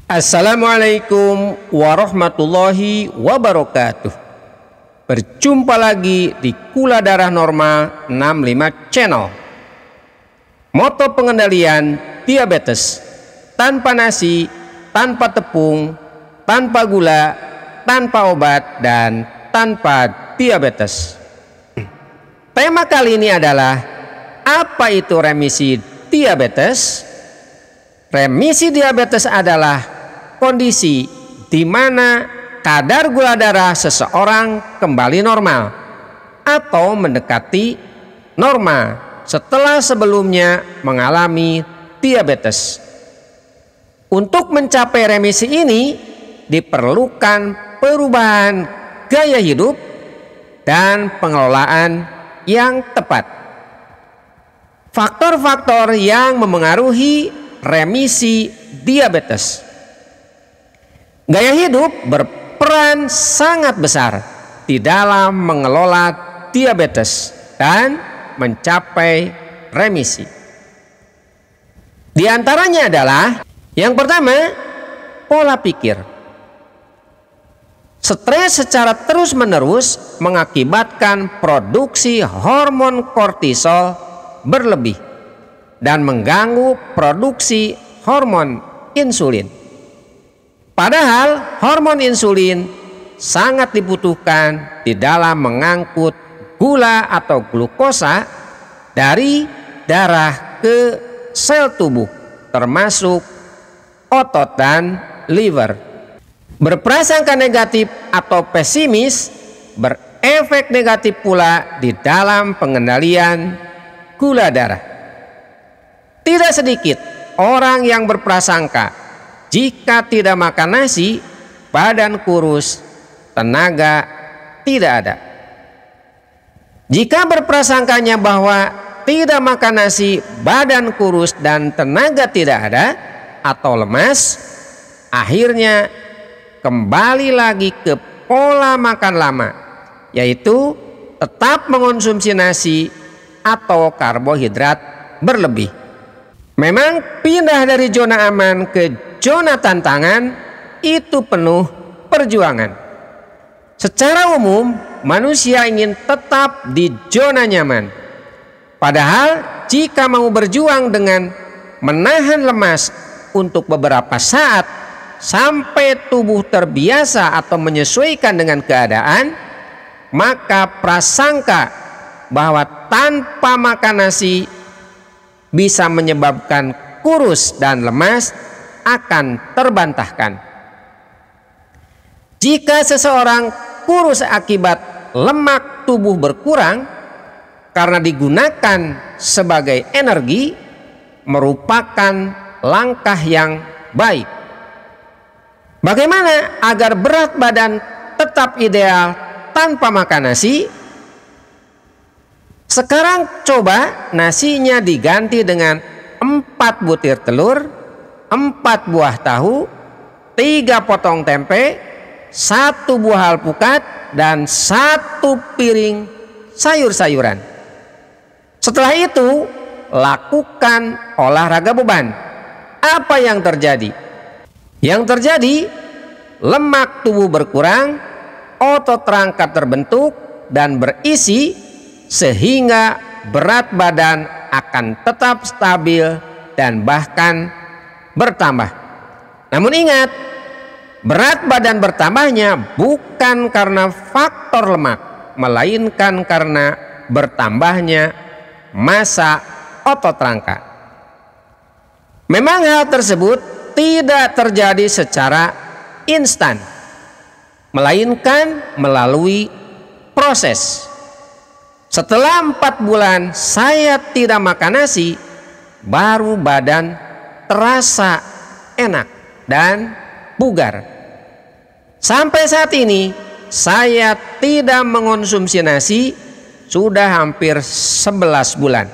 Assalamualaikum warahmatullahi wabarakatuh. Berjumpa lagi di Gula Darah Normal 65 Channel. Moto pengendalian diabetes: tanpa nasi, tanpa tepung, tanpa gula, tanpa obat, dan tanpa diabetes. Tema kali ini adalah apa itu remisi diabetes? Remisi diabetes adalah kondisi di mana kadar gula darah seseorang kembali normal atau mendekati normal setelah sebelumnya mengalami diabetes. Untuk mencapai remisi ini diperlukan perubahan gaya hidup dan pengelolaan yang tepat. Faktor-faktor yang memengaruhi remisi diabetes. Gaya hidup berperan sangat besar di dalam mengelola diabetes dan mencapai remisi. Di antaranya adalah yang pertama, pola pikir. Stres secara terus-menerus mengakibatkan produksi hormon kortisol berlebih dan mengganggu produksi hormon insulin. Padahal hormon insulin sangat dibutuhkan di dalam mengangkut gula atau glukosa dari darah ke sel tubuh, termasuk otot dan liver. Berprasangka negatif atau pesimis berefek negatif pula di dalam pengendalian gula darah. Tidak sedikit orang yang berprasangka jika tidak makan nasi, badan kurus, tenaga tidak ada. Jika berprasangkanya bahwa tidak makan nasi, badan kurus, dan tenaga tidak ada atau lemas, akhirnya kembali lagi ke pola makan lama, yaitu tetap mengonsumsi nasi atau karbohidrat berlebih. Memang pindah dari zona aman ke zona tantangan itu penuh perjuangan. Secara umum manusia ingin tetap di zona nyaman. Padahal jika mau berjuang dengan menahan lemas untuk beberapa saat sampai tubuh terbiasa atau menyesuaikan dengan keadaan, maka prasangka bahwa tanpa makan nasi bisa menyebabkan kurus dan lemas akan terbantahkan. Jika seseorang kurus akibat lemak tubuh berkurang karena digunakan sebagai energi, merupakan langkah yang baik. Bagaimana agar berat badan tetap ideal tanpa makan nasi? Sekarang coba nasinya diganti dengan 4 butir telur, 4 buah tahu, 3 potong tempe, 1 buah alpukat, dan 1 piring sayur-sayuran. Setelah itu lakukan olahraga beban. Apa yang terjadi? Yang terjadi, lemak tubuh berkurang, otot rangka terbentuk dan berisi, sehingga berat badan akan tetap stabil dan bahkan bertambah. Namun ingat, berat badan bertambahnya bukan karena faktor lemak, melainkan karena bertambahnya massa otot rangka. Memang hal tersebut tidak terjadi secara instan, melainkan melalui proses. Setelah 4 bulan saya tidak makan nasi, baru badan terasa enak dan bugar. Sampai saat ini saya tidak mengonsumsi nasi sudah hampir 11 bulan.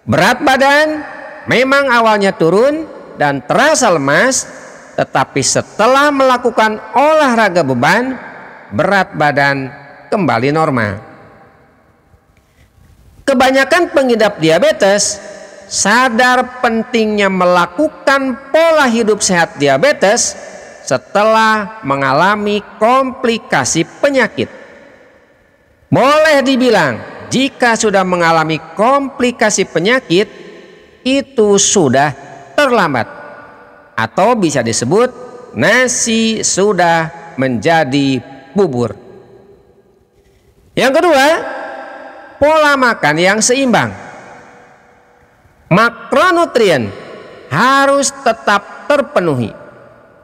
Berat badan memang awalnya turun dan terasa lemas, tetapi setelah melakukan olahraga beban, berat badan kembali normal. Kebanyakan pengidap diabetes sadar pentingnya melakukan pola hidup sehat diabetes setelah mengalami komplikasi penyakit. Boleh dibilang, jika sudah mengalami komplikasi penyakit, itu sudah terlambat, atau bisa disebut nasi sudah menjadi bubur. Yang kedua, pola makan yang seimbang. Makronutrien harus tetap terpenuhi,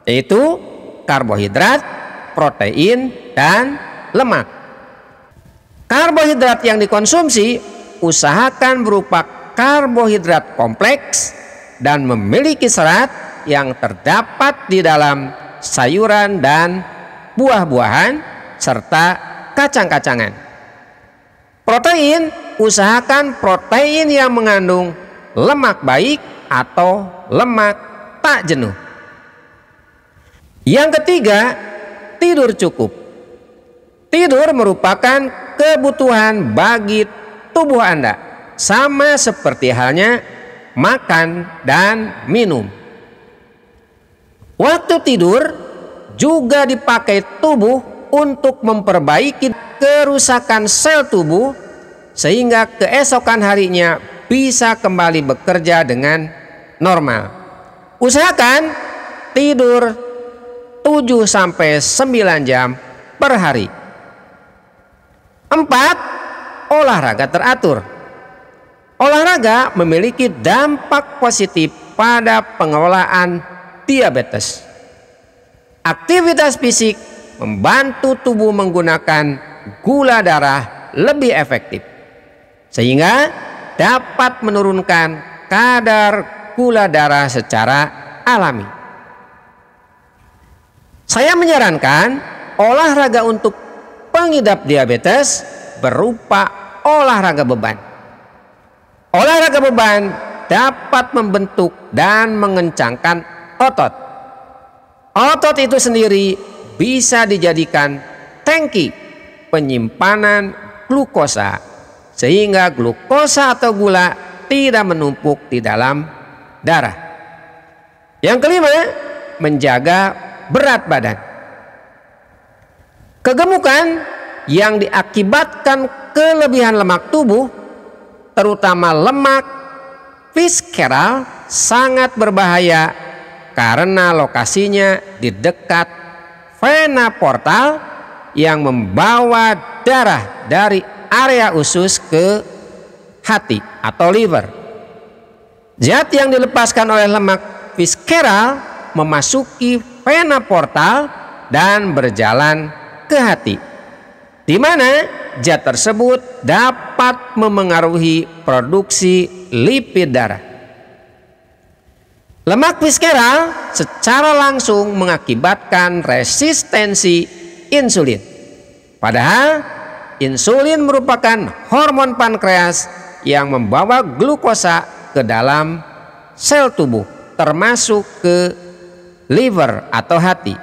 yaitu karbohidrat, protein, dan lemak. Karbohidrat yang dikonsumsi usahakan berupa karbohidrat kompleks dan memiliki serat yang terdapat di dalam sayuran dan buah-buahan serta kacang-kacangan. Protein, usahakan protein yang mengandung lemak baik atau lemak tak jenuh. Yang ketiga, tidur cukup. Tidur merupakan kebutuhan bagi tubuh Anda, sama seperti halnya makan dan minum. Waktu tidur juga dipakai tubuh untuk memperbaiki kerusakan sel tubuh sehingga keesokan harinya bisa kembali bekerja dengan normal. Usahakan tidur 7-9 jam per hari. 4. Olahraga teratur. Olahraga memiliki dampak positif pada pengelolaan diabetes. Aktivitas fisik membantu tubuh menggunakan gula darah lebih efektif, sehingga dapat menurunkan kadar gula darah secara alami. Saya menyarankan olahraga untuk pengidap diabetes berupa olahraga beban. Olahraga beban dapat membentuk dan mengencangkan otot. Otot itu sendiri bisa dijadikan tangki penyimpanan glukosa, sehingga glukosa atau gula tidak menumpuk di dalam darah. Yang kelima, menjaga berat badan. Kegemukan yang diakibatkan kelebihan lemak tubuh, terutama lemak visceral, sangat berbahaya karena lokasinya di dekat vena portal yang membawa darah dari area usus ke hati atau liver. Zat yang dilepaskan oleh lemak visceral memasuki vena portal dan berjalan ke hati, di mana zat tersebut dapat memengaruhi produksi lipid darah. Lemak visceral secara langsung mengakibatkan resistensi insulin. Padahal insulin merupakan hormon pankreas yang membawa glukosa ke dalam sel tubuh, termasuk ke liver atau hati.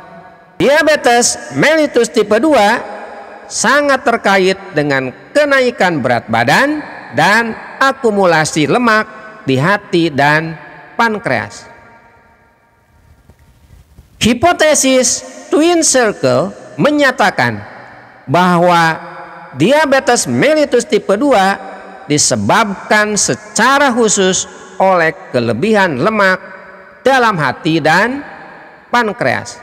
Diabetes mellitus tipe 2 sangat terkait dengan kenaikan berat badan dan akumulasi lemak di hati dan pankreas. Hipotesis Twin Circle menyatakan bahwa diabetes mellitus tipe 2 disebabkan secara khusus oleh kelebihan lemak dalam hati dan pankreas.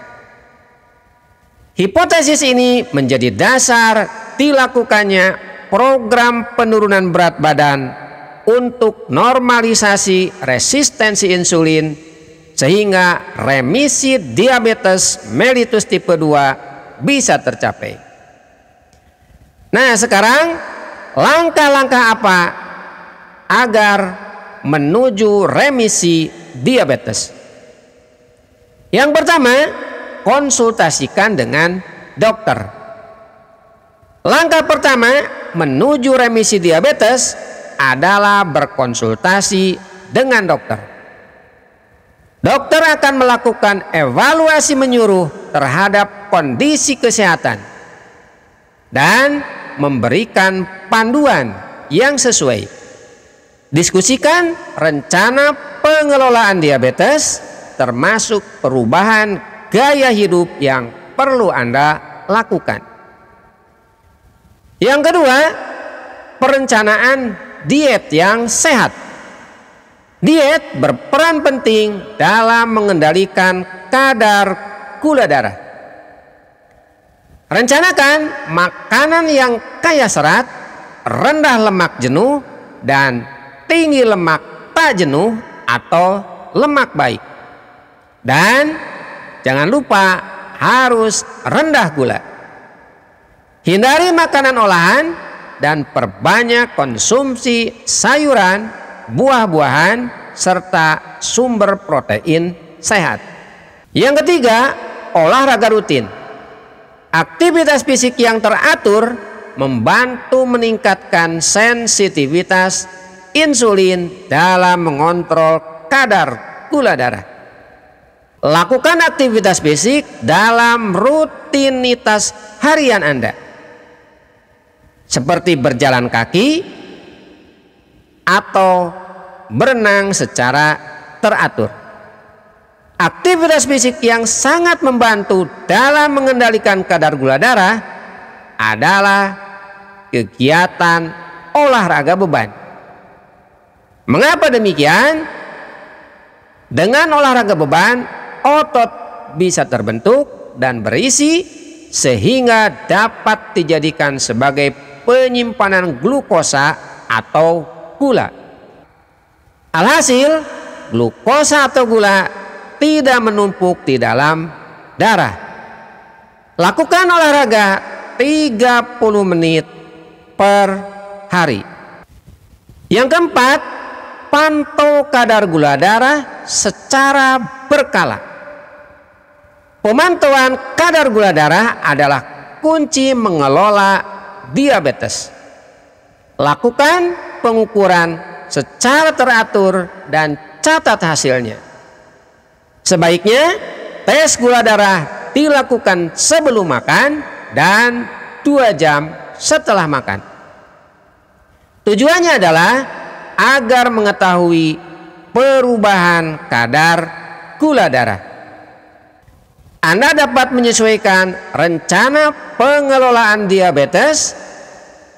Hipotesis ini menjadi dasar dilakukannya program penurunan berat badan untuk normalisasi resistensi insulin, sehingga remisi diabetes mellitus tipe 2 bisa tercapai. Nah, sekarang langkah-langkah apa agar menuju remisi diabetes? Yang pertama, konsultasikan dengan dokter. Langkah pertama menuju remisi diabetes adalah berkonsultasi dengan dokter. Dokter akan melakukan evaluasi menyeluruh terhadap kondisi kesehatan dan memberikan panduan yang sesuai. Diskusikan rencana pengelolaan diabetes, termasuk perubahan gaya hidup yang perlu Anda lakukan. Yang kedua, perencanaan diet yang sehat. Diet berperan penting dalam mengendalikan kadar gula darah. Rencanakan makanan yang kaya serat, rendah lemak jenuh, dan tinggi lemak tak jenuh atau lemak baik. Dan jangan lupa harus rendah gula. Hindari makanan olahan dan perbanyak konsumsi sayuran, buah-buahan, serta sumber protein sehat. Yang ketiga, olahraga rutin. Aktivitas fisik yang teratur membantu meningkatkan sensitivitas insulin dalam mengontrol kadar gula darah. Lakukan aktivitas fisik dalam rutinitas harian Anda, seperti berjalan kaki atau berenang secara teratur. Aktivitas fisik yang sangat membantu dalam mengendalikan kadar gula darah adalah kegiatan olahraga beban. Mengapa demikian? Dengan olahraga beban, otot bisa terbentuk dan berisi sehingga dapat dijadikan sebagai penyimpanan glukosa atau gula. Alhasil, glukosa atau gula tidak menumpuk di dalam darah. Lakukan olahraga 30 menit per hari. Yang keempat, pantau kadar gula darah secara berkala. Pemantauan kadar gula darah adalah kunci mengelola diabetes. Lakukan pengukuran secara teratur dan catat hasilnya. Sebaiknya tes gula darah dilakukan sebelum makan dan 2 jam setelah makan. Tujuannya adalah agar mengetahui perubahan kadar gula darah. Anda dapat menyesuaikan rencana pengelolaan diabetes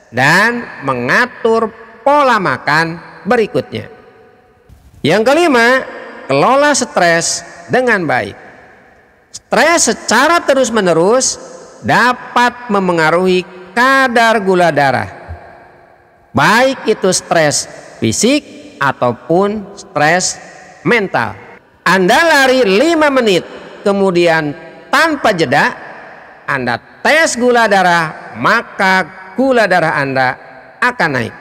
dan mengatur pola makan berikutnya. Yang kelima, kelola stres dengan baik. Stres secara terus-menerus dapat memengaruhi kadar gula darah, baik itu stres fisik ataupun stres mental. Anda lari 5 menit, kemudian tanpa jeda Anda tes gula darah, maka gula darah Anda akan naik.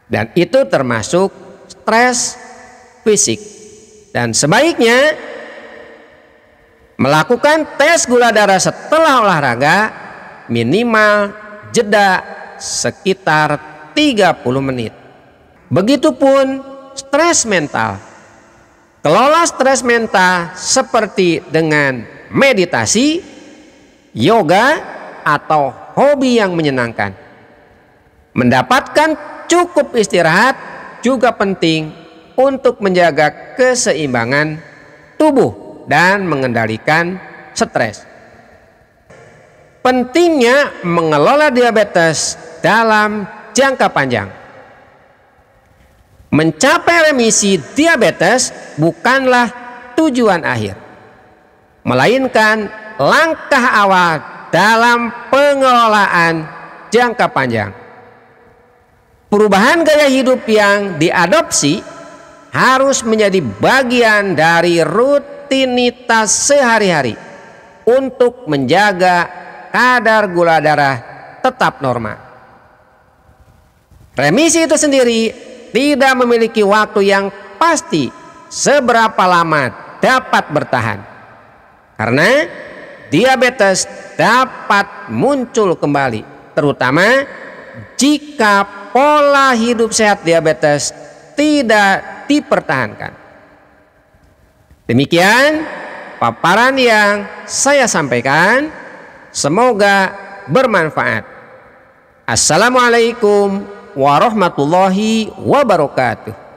Dan itu termasuk stres fisik. Dan sebaiknya melakukan tes gula darah setelah olahraga minimal jeda sekitar 30 menit. Begitupun stres mental. Kelola stres mental seperti dengan meditasi, yoga, atau hobi yang menyenangkan. Mendapatkan cukup istirahat juga penting untuk menjaga keseimbangan tubuh dan mengendalikan stres. Pentingnya mengelola diabetes dalam jangka panjang. Mencapai remisi diabetes bukanlah tujuan akhir, melainkan langkah awal dalam pengelolaan jangka panjang. Perubahan gaya hidup yang diadopsi harus menjadi bagian dari rutinitas sehari-hari untuk menjaga kadar gula darah tetap normal. Remisi itu sendiri tidak memiliki waktu yang pasti seberapa lama dapat bertahan, karena diabetes dapat muncul kembali, terutama jika pola hidup sehat diabetes tidak dipertahankan. Demikian paparan yang saya sampaikan, semoga bermanfaat. Assalamualaikum warahmatullahi wabarakatuh.